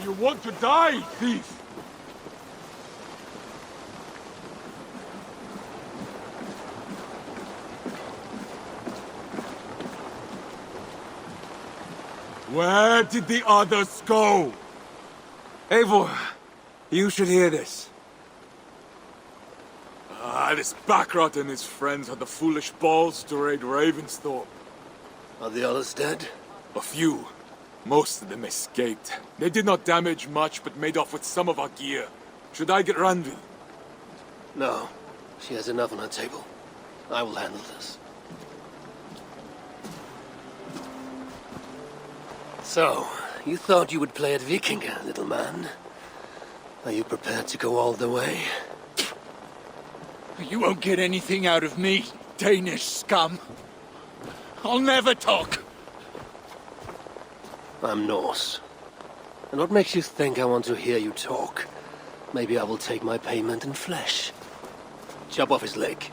You want to die, thief! Where did the others go? Eivor, you should hear this. This Backrot and his friends had the foolish balls to raid Ravensthorpe. Are the others dead? A few. Most of them escaped. They did not damage much, but made off with some of our gear. Should I get Randvi? No. She has enough on her table. I will handle this. So, you thought you would play at Vikinga, little man? Are you prepared to go all the way? You won't get anything out of me, Danish scum. I'll never talk. I'm Norse. And what makes you think I want to hear you talk? Maybe I will take my payment in flesh. Chop off his leg.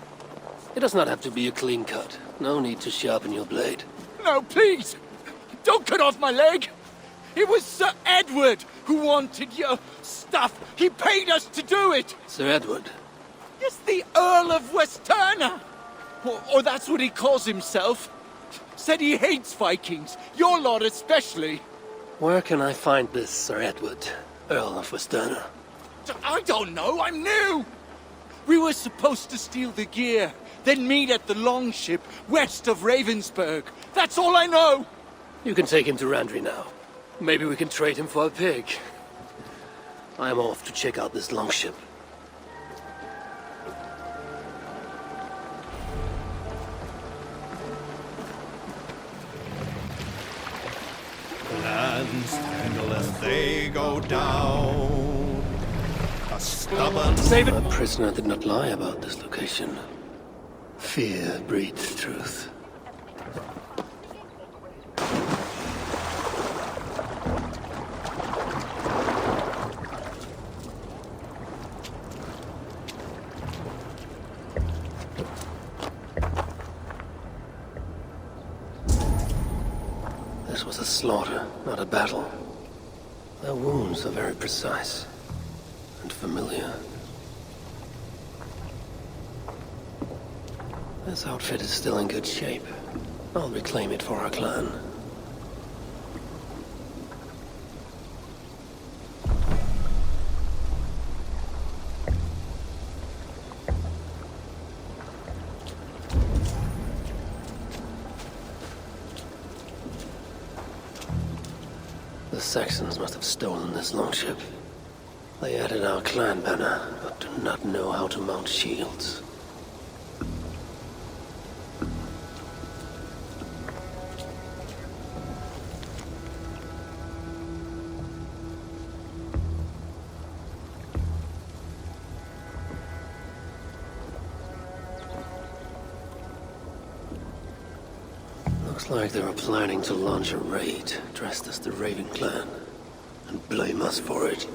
It does not have to be a clean cut. No need to sharpen your blade. No, please! Don't cut off my leg! It was Sir Edward who wanted your stuff. He paid us to do it! Sir Edward? Yes, the Earl of Westerna! Or that's what he calls himself. Said he hates Vikings, your lot especially. Where can I find this Sir Edward, Earl of Westerna? I don't know, I'm new! We were supposed to steal the gear, then meet at the longship west of Ravensburg. That's all I know! You can take him to Randvi now. Maybe we can trade him for a pig. I'm off to check out this longship. Lands endless they go down. A stubborn Save it! A prisoner did not lie about this location. Fear breeds truth. This was a slaughter, not a battle. Their wounds are very precise and familiar. This outfit is still in good shape. I'll reclaim it for our clan. The Saxons must have stolen this longship. They added our clan banner, but do not know how to mount shields. Looks like they were planning to launch a raid, dressed as the Raven clan, and blame us for it.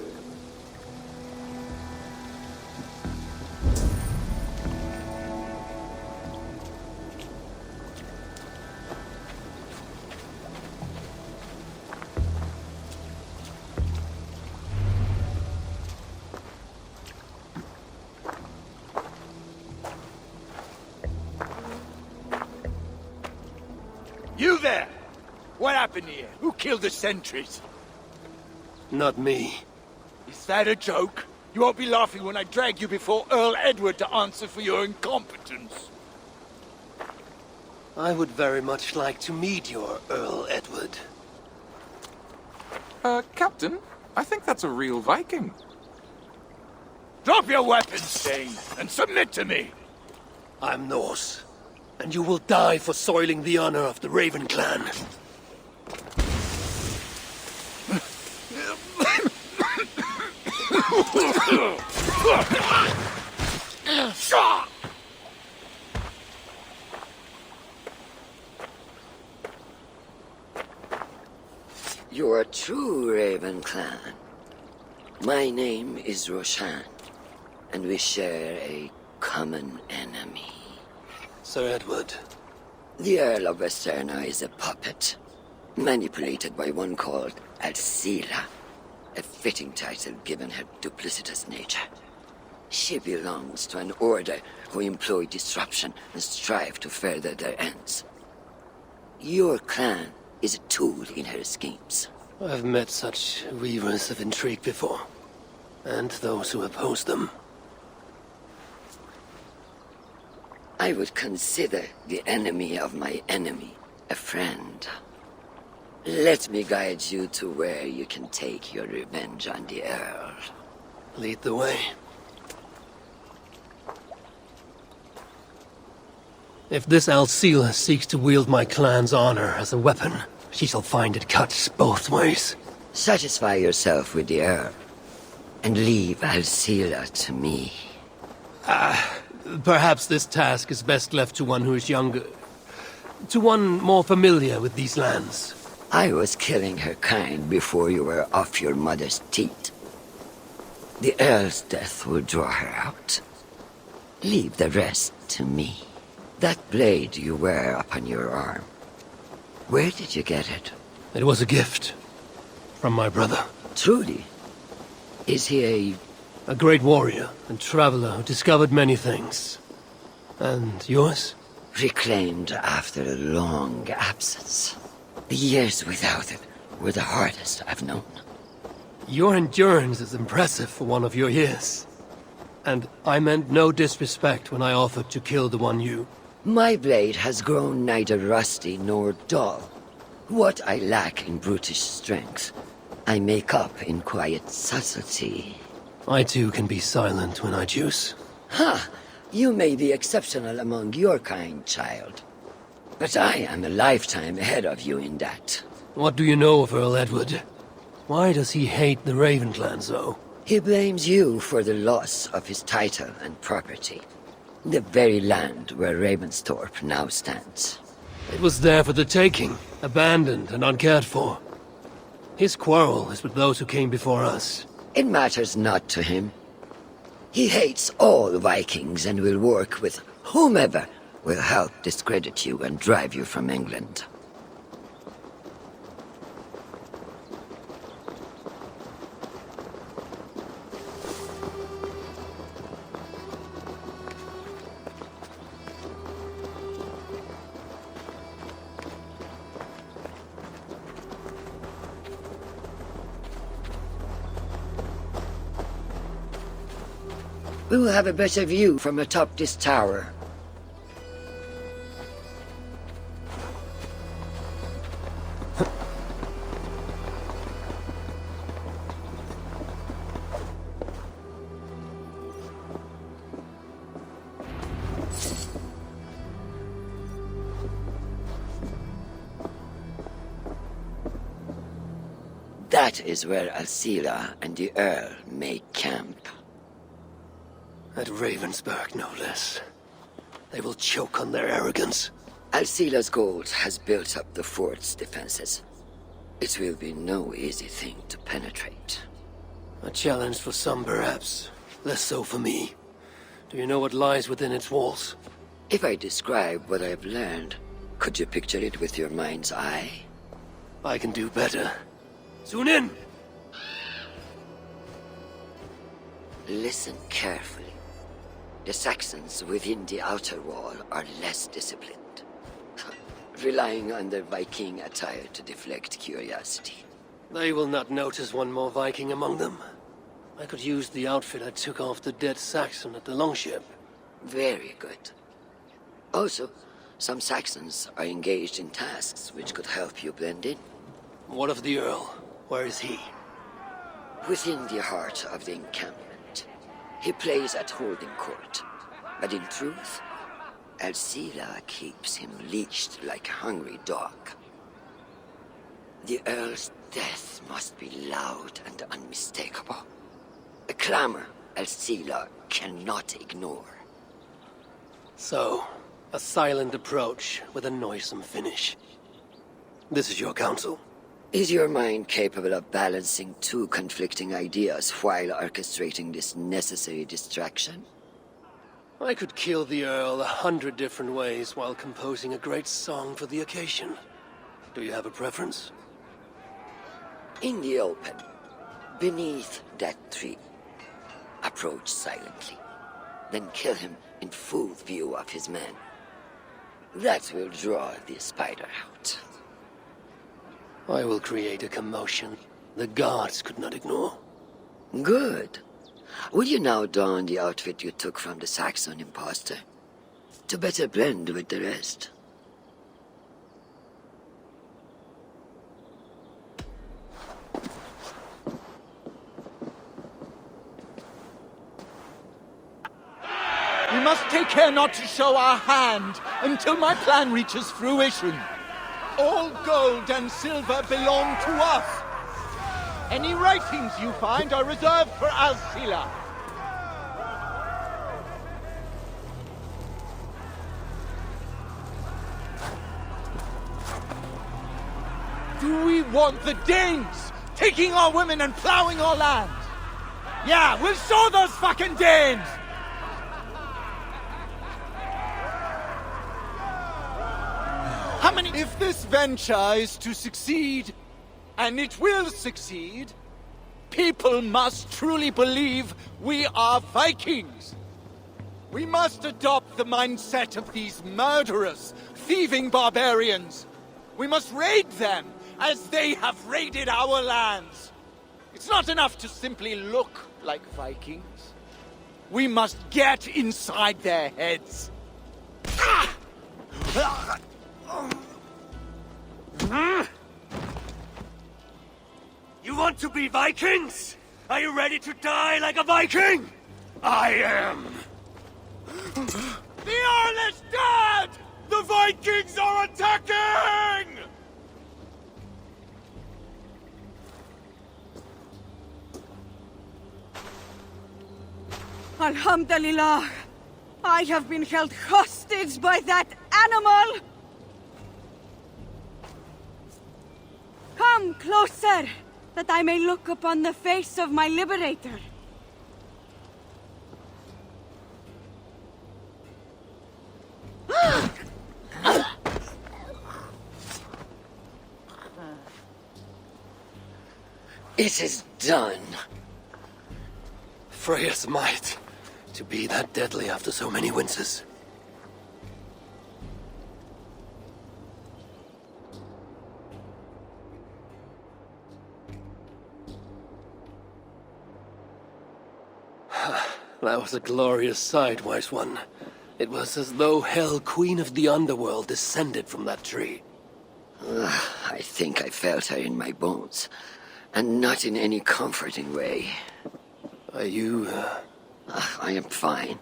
You there! What happened here? Who killed the sentries? Not me. Is that a joke? You won't be laughing when I drag you before Earl Edward to answer for your incompetence. I would very much like to meet your Earl Edward. Captain, I think that's a real Viking. Drop your weapons, Dane, and submit to me! I'm Norse, and you will die for soiling the honor of the Raven clan. You are true, Raven clan. My name is Roshan, and we share a common enemy. Sir Edward. The Earl of Westerna is a puppet, manipulated by one called Alcira, a fitting title given her duplicitous nature. She belongs to an order who employ disruption and strive to further their ends. Your clan is a tool in her schemes. I've met such weavers of intrigue before, and those who oppose them. I would consider the enemy of my enemy a friend. Let me guide you to where you can take your revenge on the Earl. Lead the way. If this Alcila seeks to wield my clan's honor as a weapon, she shall find it cuts both ways. Satisfy yourself with the Earl, and leave Alcila to me. Perhaps this task is best left to one who is younger. To one more familiar with these lands. I was killing her kind before you were off your mother's teat. The Earl's death will draw her out. Leave the rest to me. That blade you wear upon your arm, where did you get it? It was a gift. From my brother. Truly? Is he A great warrior and traveler who discovered many things. And yours? reclaimed after a long absence? The years without it were the hardest I've known. Your endurance is impressive for one of your years. And I meant no disrespect when I offered to kill the one you... My blade has grown neither rusty nor dull. What I lack in brutish strength, I make up in quiet subtlety. I too can be silent when I choose. Ha! You may be exceptional among your kind, child. But I am a lifetime ahead of you in that. What do you know of Earl Edward? Why does he hate the Raven clan so? He blames you for the loss of his title and property. The very land where Ravensthorpe now stands. It was there for the taking, abandoned and uncared for. His quarrel is with those who came before us. It matters not to him. He hates all Vikings and will work with whomever will help discredit you and drive you from England. We will have a better view from atop this tower. That is where Alcila and the Earl make camp. At Ravensburg, no less. They will choke on their arrogance. Alcila's gold has built up the fort's defenses. It will be no easy thing to penetrate. A challenge for some, perhaps. Less so for me. Do you know what lies within its walls? If I describe what I've learned, could you picture it with your mind's eye? I can do better. Soon in! Listen carefully. The Saxons within the outer wall are less disciplined, relying on their Viking attire to deflect curiosity. They will not notice one more Viking among them. I could use the outfit I took off the dead Saxon at the longship. Very good. Also, some Saxons are engaged in tasks which could help you blend in. What of the Earl? Where is he? Within the heart of the encampment. He plays at holding court, but in truth, Alcila keeps him leashed like a hungry dog. The Earl's death must be loud and unmistakable. A clamor Alcila cannot ignore. So, a silent approach with a noisome finish. This is your counsel. Is your mind capable of balancing two conflicting ideas while orchestrating this necessary distraction? I could kill the Earl 100 different ways while composing a great song for the occasion. Do you have a preference? In the open, Beneath that tree, approach silently, then kill him in full view of his men. That will draw the spider out. I will create a commotion the guards could not ignore. Good. Will you now don the outfit you took from the Saxon imposter, to better blend with the rest? We must take care not to show our hand until my plan reaches fruition. All gold and silver belong to us. Any writings you find are reserved for Alcila. Do we want the Danes taking our women and plowing our land? Yeah, we'll show those fucking Danes! How many... If this venture is to succeed, and it will succeed, people must truly believe we are Vikings. We must adopt the mindset of these murderous, thieving barbarians. We must raid them as they have raided our lands. It's not enough to simply look like Vikings. We must get inside their heads. You want to be Vikings? Are you ready to die like a Viking? I am. The Earl is dead! The Vikings are attacking! Alhamdulillah! I have been held hostage by that animal! Come closer, that I may look upon the face of my liberator. It is done. Freya's might, to be that deadly after so many winters. That was a glorious sight, wise one. It was as though Hell, Queen of the Underworld, descended from that tree. I think I felt her in my bones, and not in any comforting way. Are you, I am fine,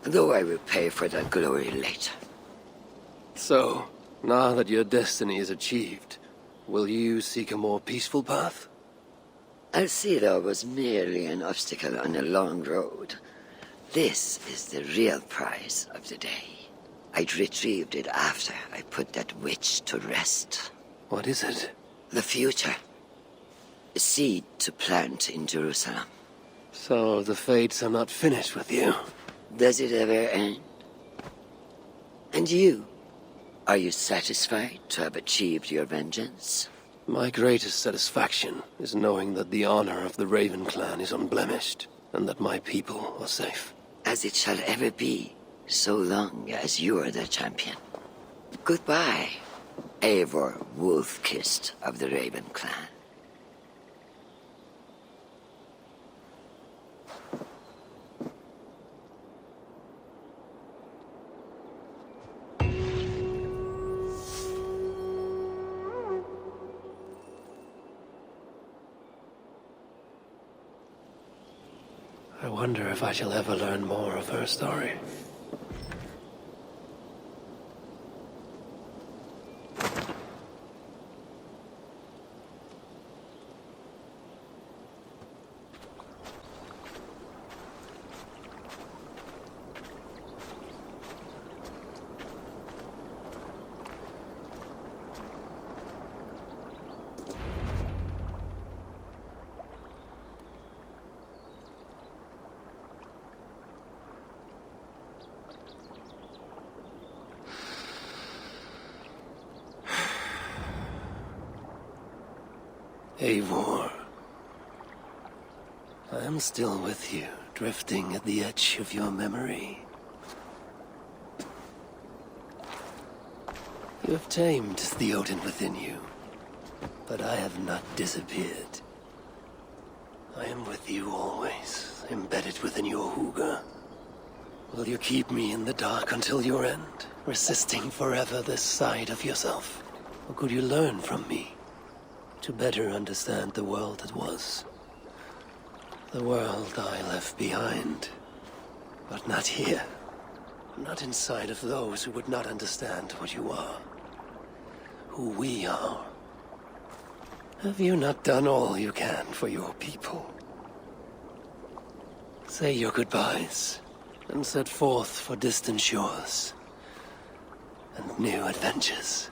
though I will pay for that glory later. So, now that your destiny is achieved, will you seek a more peaceful path? Alcila was merely an obstacle on a long road. This is the real prize of the day. I'd retrieved it after I put that witch to rest. What is it? The future. A seed to plant in Jerusalem. So the fates are not finished with you? Does it ever end? And you? Are you satisfied to have achieved your vengeance? My greatest satisfaction is knowing that the honor of the Raven clan is unblemished, and that my people are safe. As it shall ever be, so long as you are their champion. Goodbye, Eivor Wolf-Kissed of the Raven clan. I wonder if I shall ever learn more of her story. Eivor. I am still with you, drifting at the edge of your memory. You have tamed the Odin within you, but I have not disappeared. I am with you always, embedded within your hooga. Will you keep me in the dark until your end, resisting forever this side of yourself? Or could you learn from me, to better understand the world that was? The world I left behind, but not here. Not inside of those who would not understand what you are. Who we are. Have you not done all you can for your people? Say your goodbyes, and set forth for distant shores and new adventures.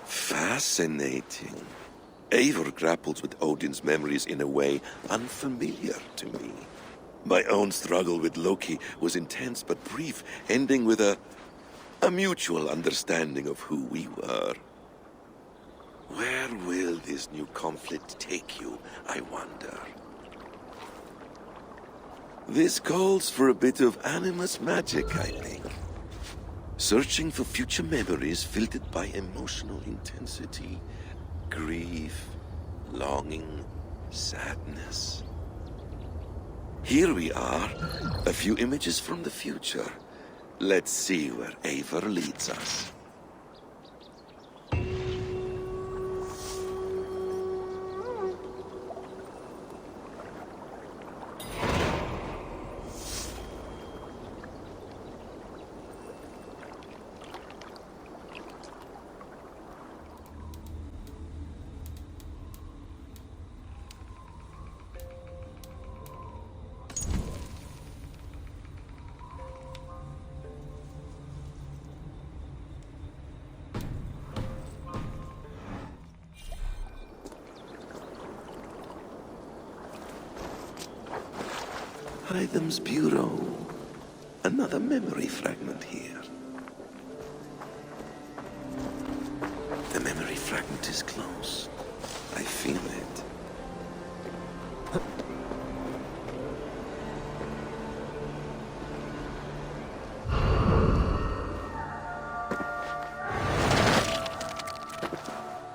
Fascinating. Eivor grapples with Odin's memories in a way unfamiliar to me. My own struggle with Loki was intense but brief, ending with a mutual understanding of who we were. Where will this new conflict take you, I wonder? This calls for a bit of animus magic, I think. Searching for future memories filtered by emotional intensity. Grief, longing, sadness. Here we are, a few images from the future. Let's see where Eivor leads us. Items Bureau. Another memory fragment here. The memory fragment is close. I feel it.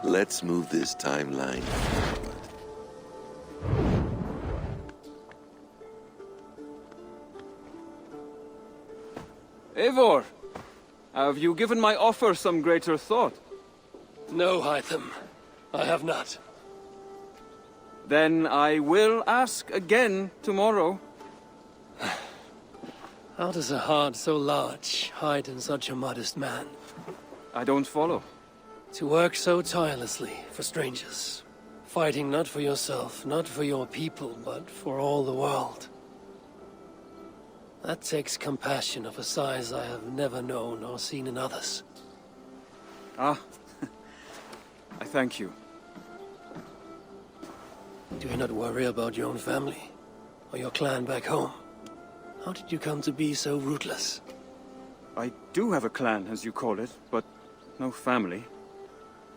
Let's move this timeline forward. Eivor, have you given my offer some greater thought? No, Hytham. I have not. Then I will ask again tomorrow. How does a heart so large hide in such a modest man? I don't follow. To work so tirelessly for strangers, fighting not for yourself, not for your people, but for all the world. That takes compassion of a size I have never known or seen in others. Ah, I thank you. Do you not worry about your own family? Or your clan back home? How did you come to be so rootless? I do have a clan, as you call it, but no family.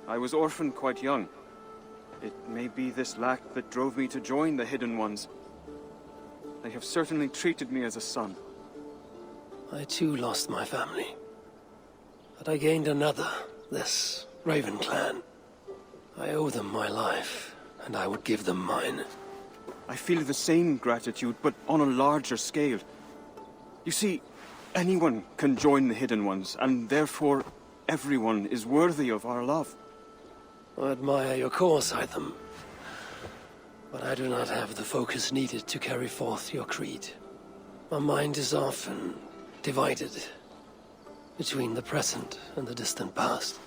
I was orphaned quite young. It may be this lack that drove me to join the Hidden Ones. They have certainly treated me as a son. I too lost my family. But I gained another, this Raven clan. I owe them my life, and I would give them mine. I feel the same gratitude, but on a larger scale. You see, anyone can join the Hidden Ones, and therefore everyone is worthy of our love. I admire your cause, Hytham. But I do not have the focus needed to carry forth your creed. My mind is often divided between the present and the distant past.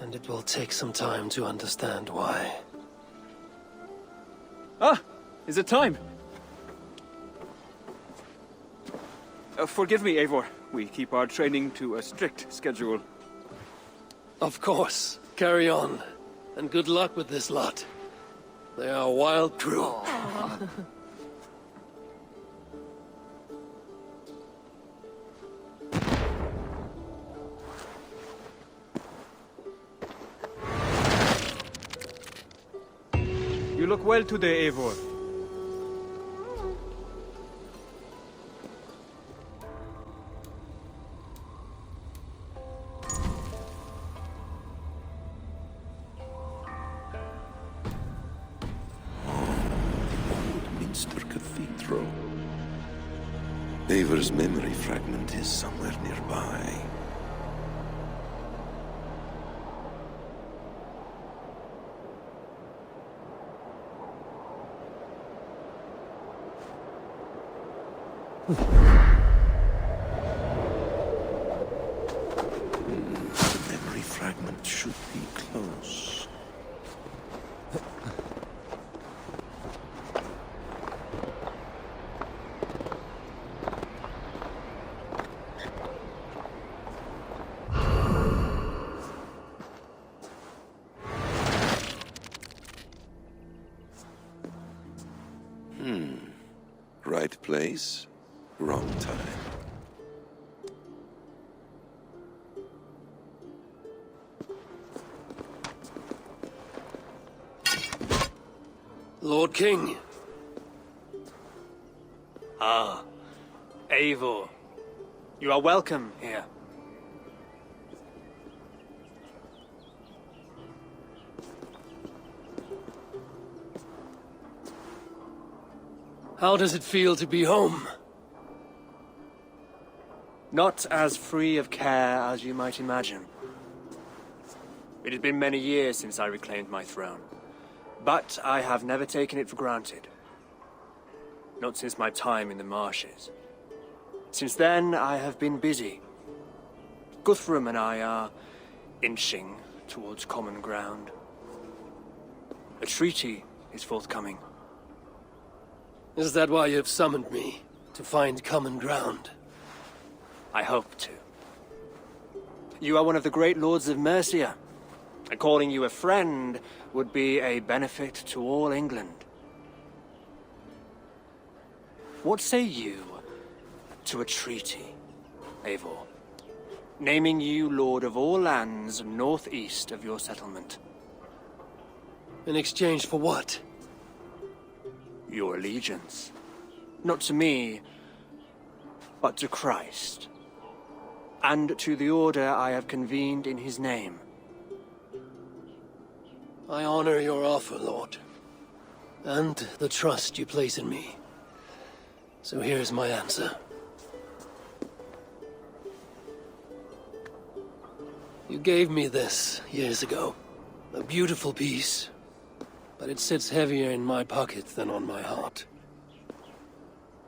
And it will take some time to understand why. Ah! Is it time? Forgive me, Eivor. We keep our training to a strict schedule. Of course. Carry on. And good luck with this lot. They are a wild crew. look well today, Eivor. Cathedral. Eivor's memory fragment is somewhere nearby. The memory fragment should be close. Right place, wrong time. Lord King. Ah, Eivor. You are welcome here. How does it feel to be home? Not as free of care as you might imagine. It has been many years since I reclaimed my throne, but I have never taken it for granted. Not since my time in the marshes. Since then, I have been busy. Guthrum and I are inching towards common ground. A treaty is forthcoming. Is that why you've summoned me? To find common ground? I hope to. You are one of the great lords of Mercia, and calling you a friend would be a benefit to all England. What say you to a treaty, Eivor? Naming you lord of all lands northeast of your settlement. In exchange for what? Your allegiance. Not to me, but to Christ. And to the order I have convened in his name. I honor your offer, Lord. And the trust you place in me. So here's my answer. You gave me this years ago. A beautiful piece. But it sits heavier in my pocket than on my heart.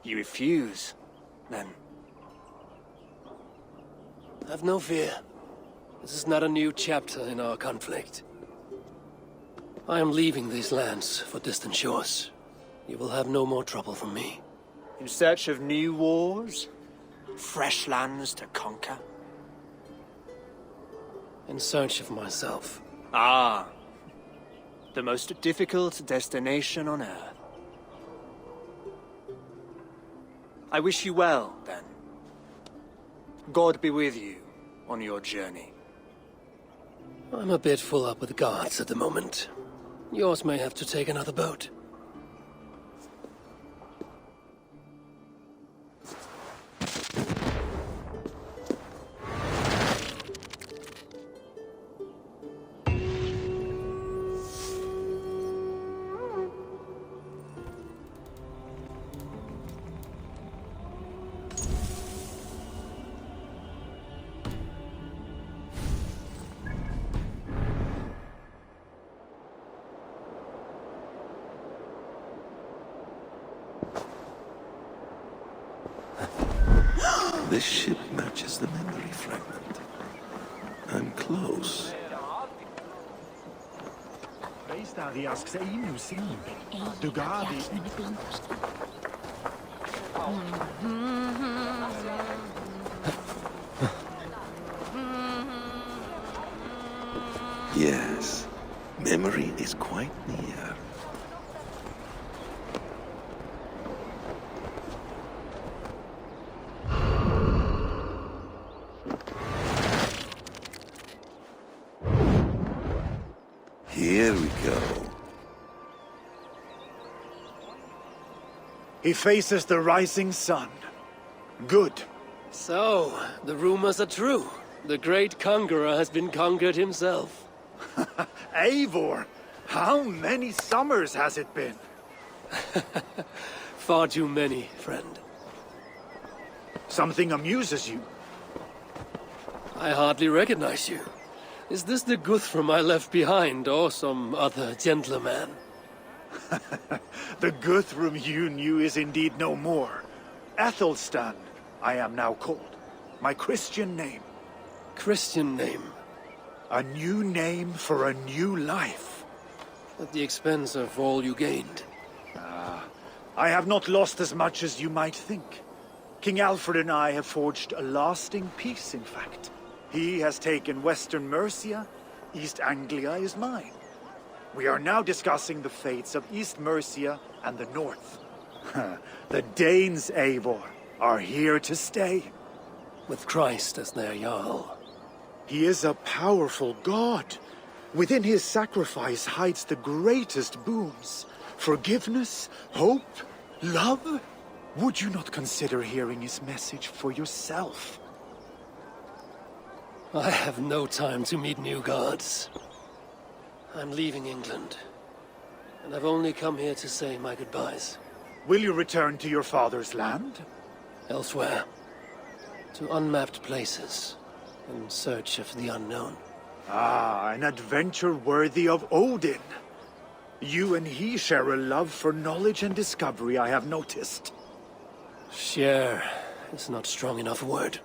You refuse, then? Have no fear. This is not a new chapter in our conflict. I am leaving these lands for distant shores. You will have no more trouble from me. In search of new wars? Fresh lands to conquer? In search of myself. Ah. The most difficult destination on Earth. I wish you well, then. God be with you on your journey. I'm a bit full up with guards at the moment. Yours may have to take another boat. This ship matches the memory fragment. I'm close. Yes, memory is quite near. Here we go. He faces the rising sun. Good. So, the rumors are true. The great conqueror has been conquered himself. Eivor, how many summers has it been? Far too many, friend. Something amuses you. I hardly recognize you. Is this the Guthrum I left behind, or some other gentleman? The Guthrum you knew is indeed no more. Athelstan, I am now called. My Christian name. Christian name? A new name for a new life. At the expense of all you gained. I have not lost as much as you might think. King Alfred and I have forged a lasting peace, in fact. He has taken Western Mercia, East Anglia is mine. We are now discussing the fates of East Mercia and the North. The Danes, Eivor, are here to stay. With Christ as their Jarl. He is a powerful god. Within his sacrifice hides the greatest boons. Forgiveness, hope, love. Would you not consider hearing his message for yourself? I have no time to meet new gods. I'm leaving England. And I've only come here to say my goodbyes. Will you return to your father's land? Elsewhere. To unmapped places. In search of the unknown. Ah, an adventure worthy of Odin. You and he share a love for knowledge and discovery, I have noticed. Share is not strong enough a word.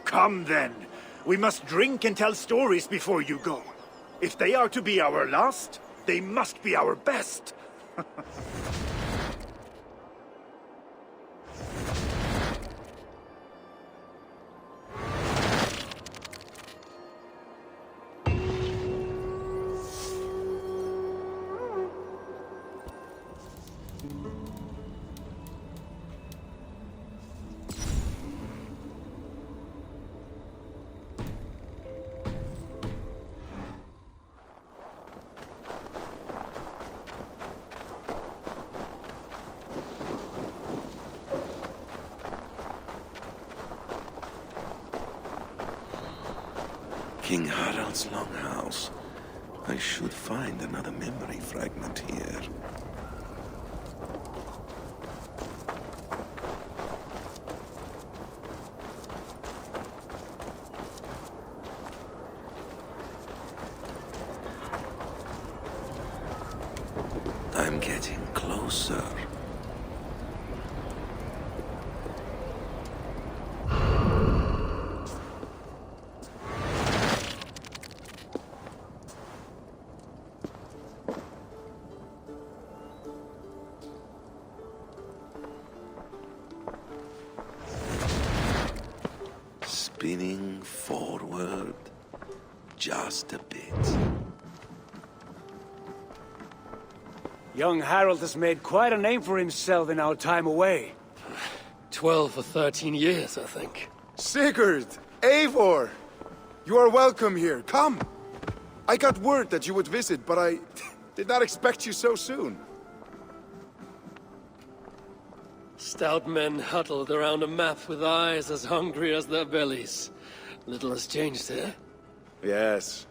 Come then. We must drink and tell stories before you go. If they are to be our last, they must be our best. King Harald's longhouse. I should find another memory fragment here. I'm getting closer. Spinning forward just a bit. Young Harold has made quite a name for himself in our time away. 12 or 13 years, I think. Sigurd! Eivor! You are welcome here. Come! I got word that you would visit, but I did not expect you so soon. Stout men huddled around a map with eyes as hungry as their bellies. Little has changed here. Yes.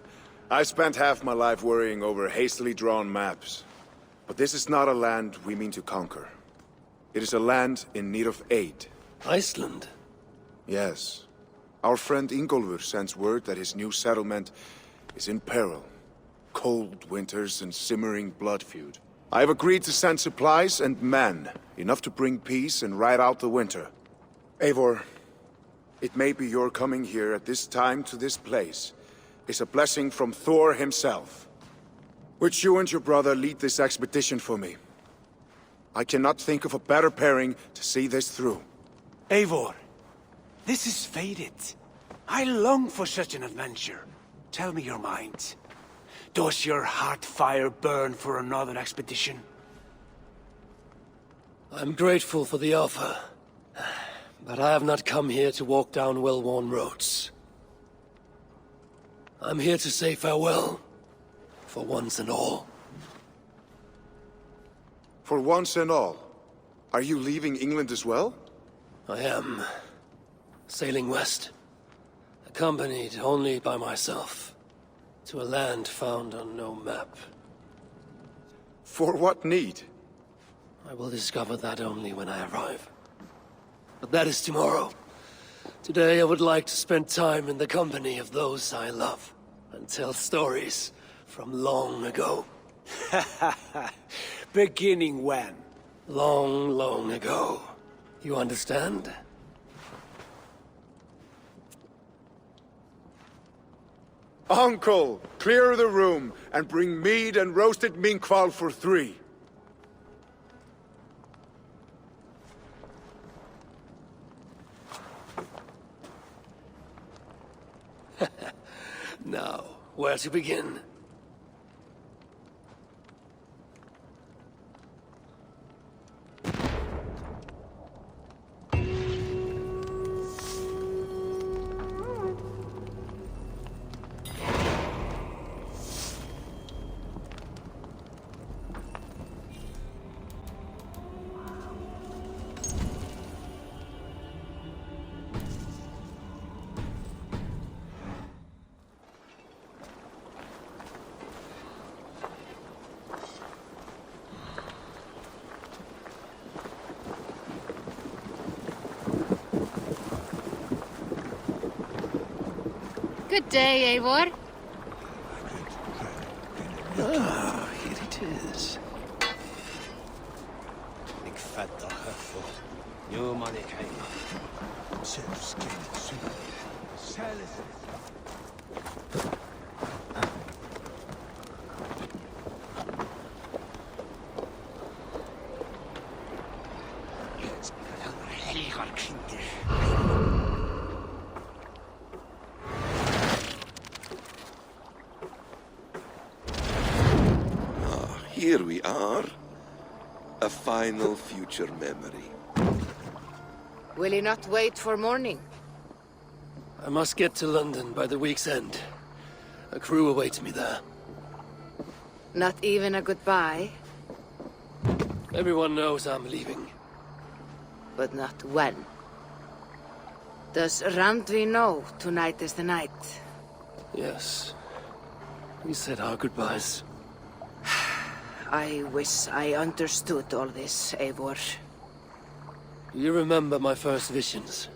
I've spent half my life worrying over hastily drawn maps. But this is not a land we mean to conquer. It is a land in need of aid. Iceland? Yes. Our friend Ingólfur sends word that his new settlement is in peril. Cold winters and simmering blood feud. I have agreed to send supplies and men, enough to bring peace and ride out the winter. Eivor, it may be your coming here at this time to this place is a blessing from Thor himself. Would you and your brother lead this expedition for me? I cannot think of a better pairing to see this through. Eivor, this is fated. I long for such an adventure. Tell me your mind. Does your heart fire burn for another expedition? I'm grateful for the offer. But I have not come here to walk down well-worn roads. I'm here to say farewell. For once and all. For once and all. Are you leaving England as well? I am. Sailing west. Accompanied only by myself. To a land found on no map. For what need? I will discover that only when I arrive. But that is tomorrow. Today I would like to spend time in the company of those I love. And tell stories from long ago. Beginning when? Long, long ago. You understand? Uncle, clear the room and bring mead and roasted minkwal for 3. Now, where to begin? Good day, Eivor. Ah, here it is. Ik vet dat gevoel. Nu man ik heen. Here we are. A final future memory. Will you not wait for morning? I must get to London by the week's end. A crew awaits me there. Not even a goodbye? Everyone knows I'm leaving. But not when. Does Randvi know tonight is the night? Yes. We said our goodbyes. I wish I understood all this, Eivor. You remember my first visions?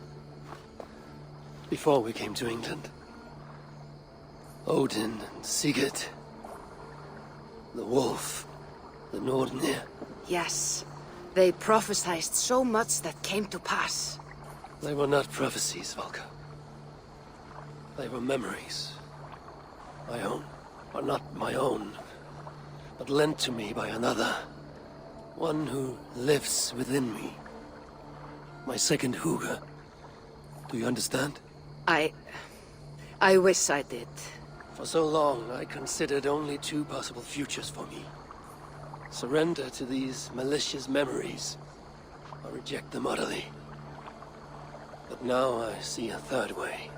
Before we came to England. Odin and Sigurd. The wolf. The Nordnir. Yes. They prophesied so much that came to pass. They were not prophecies, Valka. They were memories. My own. Or not my own, but lent to me by another. One who lives within me. My second Hugo. Do you understand? I wish I did. For so long, I considered only 2 possible futures for me. Surrender to these malicious memories, or reject them utterly. But now I see a third way.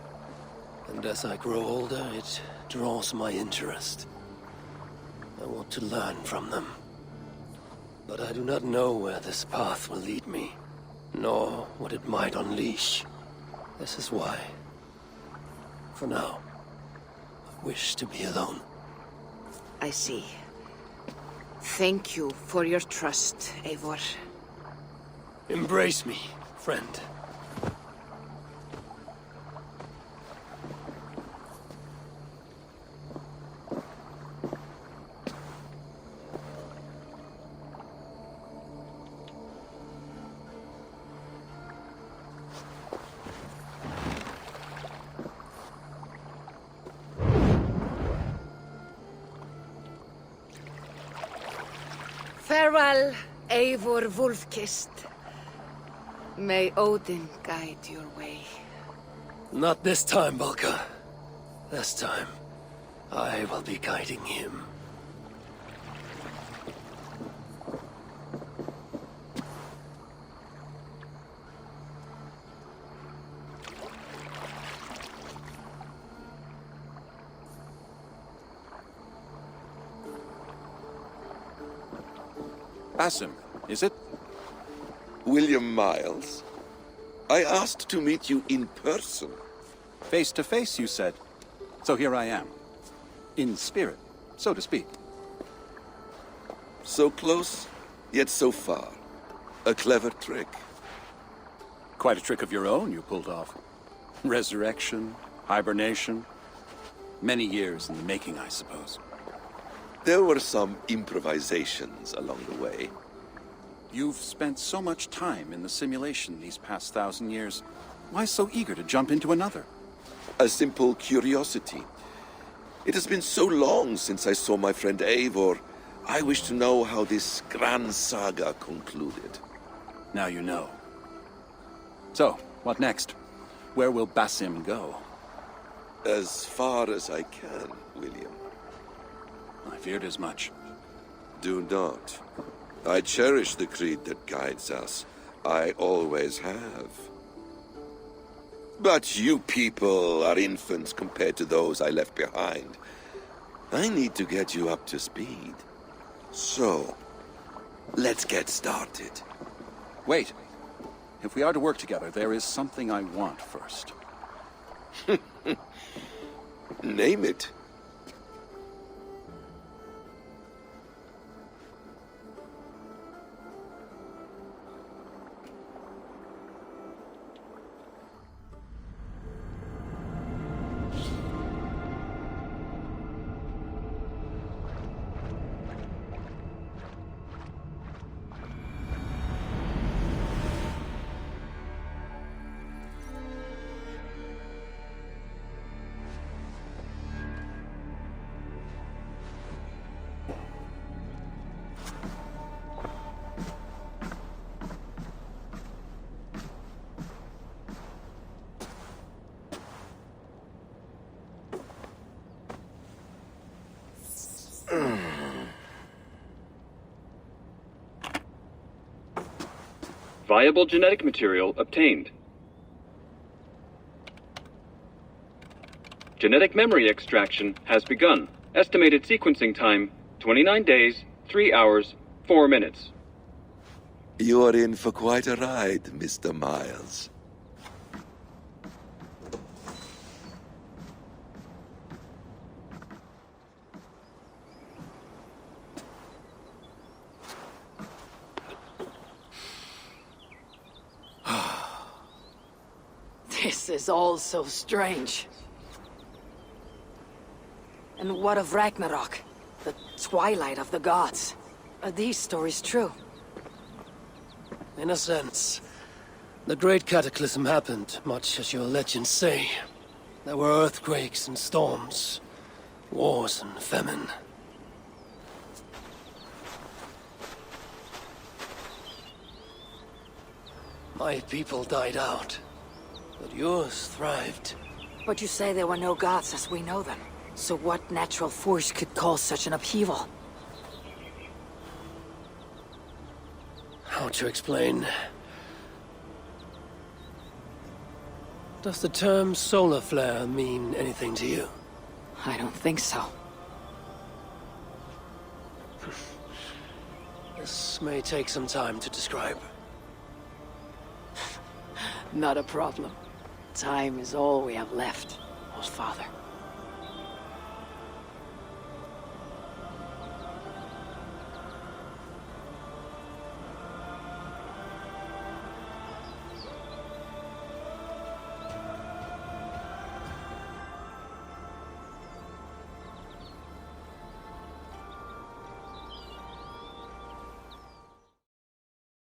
And as I grow older, it draws my interest. I want to learn from them. But I do not know where this path will lead me, nor what it might unleash. This is why, for now, I wish to be alone. I see. Thank you for your trust, Eivor. Embrace me, friend. Farewell, Eivor Wolf-Kissed. May Odin guide your way. Not this time, Valka. This time, I will be guiding him. Basim, is it? William Miles? I asked to meet you in person. Face to face, you said. So here I am. In spirit, so to speak. So close, yet so far. A clever trick. Quite a trick of your own you pulled off. Resurrection, hibernation. Many years in the making, I suppose. There were some improvisations along the way. You've spent so much time in the simulation these past 1,000 years. Why so eager to jump into another? A simple curiosity. It has been so long since I saw my friend Eivor. I wish to know how this grand saga concluded. Now you know. So, what next? Where will Basim go? As far as I can, William. I feared as much. Do not. I cherish the creed that guides us. I always have. But you people are infants compared to those I left behind. I need to get you up to speed. So, let's get started. Wait. If we are to work together, there is something I want first. Name it. Viable genetic material obtained. Genetic memory extraction has begun. Estimated sequencing time, 29 days, 3 hours, 4 minutes. You are in for quite a ride, Mr. Miles. This is all so strange. And what of Ragnarok? The twilight of the gods? Are these stories true? In a sense. The Great Cataclysm happened, much as your legends say. There were earthquakes and storms, wars and famine. My people died out, but yours thrived. But you say there were no gods as we know them. So what natural force could cause such an upheaval? How to explain? Does the term solar flare mean anything to you? I don't think so. This may take some time to describe. Not a problem. Time is all we have left, Father.